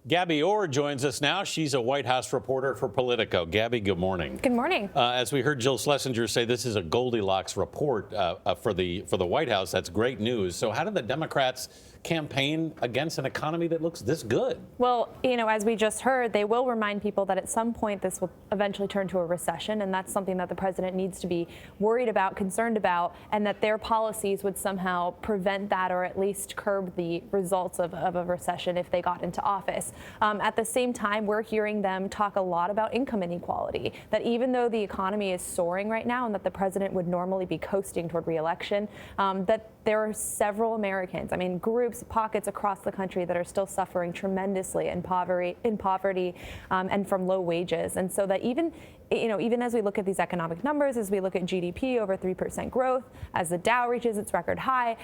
Gabby Orr joins us now. She's a White House reporter for Politico. Gabby, good morning. Good morning. As we heard Jill Schlesinger say, this is a Goldilocks report for the White House. That's great news. So how did the Democrats campaign against an economy that looks this good? Well, as we just heard, they will remind people that at some point this will eventually turn to a recession, and that's something that the president needs to be worried about, concerned about, and that their policies would somehow prevent that or at least curb the results of a recession if they got into office. At the same time, we're hearing them talk a lot about income inequality, that even though the economy is soaring right now and that the president would normally be coasting toward reelection, that there are several Americans, groups, pockets across the country that are still suffering tremendously in poverty and from low wages. And so that even as we look at these economic numbers, as we look at GDP over 3% growth, as the Dow reaches its record high,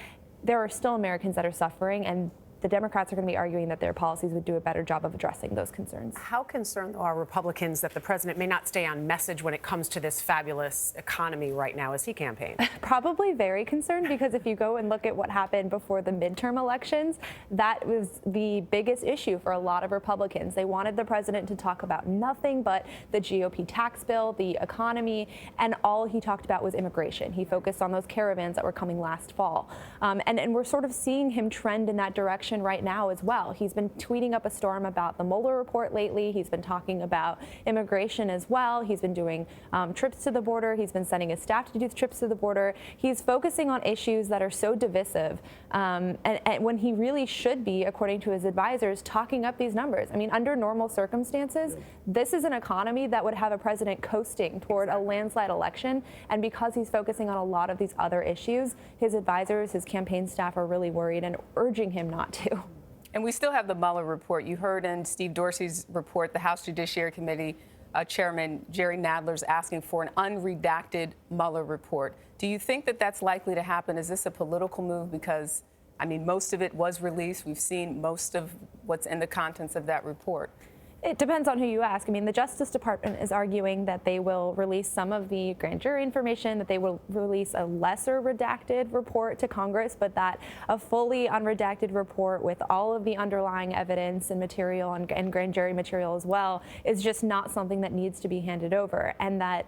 there are still Americans that are suffering, and the Democrats are going to be arguing that their policies would do a better job of addressing those concerns. How concerned are Republicans that the president may not stay on message when it comes to this fabulous economy right now as he campaigns? Probably very concerned, because if you go and look at what happened before the midterm elections, that was the biggest issue for a lot of Republicans. They wanted the president to talk about nothing but the GOP tax bill, the economy, and all he talked about was immigration. He focused on those caravans that were coming last fall. And we're sort of seeing him trend in that direction right now as well. He's been tweeting up a storm about the Muller report lately. He's been talking about immigration as well. He's been doing trips to the border. He's been sending his staff to do trips to the border. He's focusing on issues that are so divisive, and when he really should be, according to his advisors, talking up these numbers. Under normal circumstances, this is an economy that would have a president coasting toward a landslide election, and because he's focusing on a lot of these other issues, his advisors, his campaign staff are really worried and urging him not to. And we still have the Muller report. You heard in Steve Dorsey's report, the House Judiciary Committee Chairman Jerry Nadler's asking for an unredacted Muller report. Do you think that that's likely to happen? Is this a political move? Because, most of it was released. We've seen most of what's in the contents of that report. It depends on who you ask. The Justice Department is arguing that they will release some of the grand jury information, that they will release a lesser redacted report to Congress, but that a fully unredacted report with all of the underlying evidence and material and grand jury material as well is just not something that needs to be handed over. And that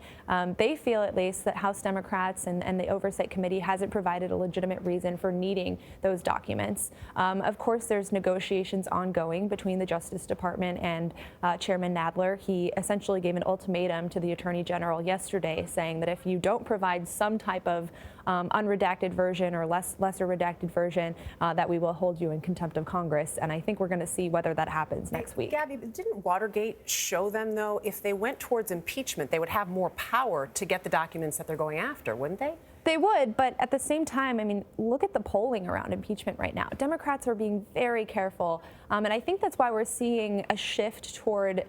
they feel, at least, that House Democrats and the Oversight Committee hasn't provided a legitimate reason for needing those documents. Of course, there's negotiations ongoing between the Justice Department and Chairman Nadler. He essentially gave an ultimatum to the Attorney General yesterday, saying that if you don't provide some type of unredacted version or lesser redacted version, that we will hold you in contempt of Congress. And I think we're going to see whether that happens next week. Gabby, didn't Watergate show them, though, if they went towards impeachment, they would have more power to get the documents that they're going after, wouldn't they? They would, but at the same time, look at the polling around impeachment right now. Democrats are being very careful, and I think that's why we're seeing a shift toward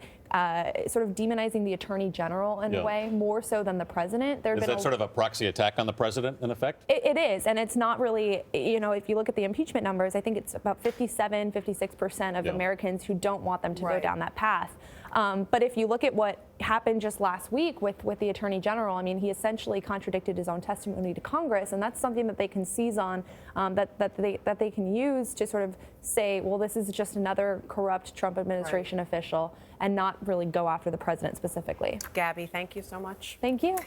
sort of demonizing the Attorney General in a way, more so than the president. Is that sort of a proxy attack on the president, in effect? It is, and it's not really, if you look at the impeachment numbers, I think it's about 56% of Americans who don't want them to go down that path. But if you look at what happened just last week with the Attorney General, he essentially contradicted his own testimony to Congress, and that's something that they can seize on, that they can use to sort of say, well, this is just another corrupt Trump administration official, and not really go after the president specifically. Gabby, thank you so much. Thank you.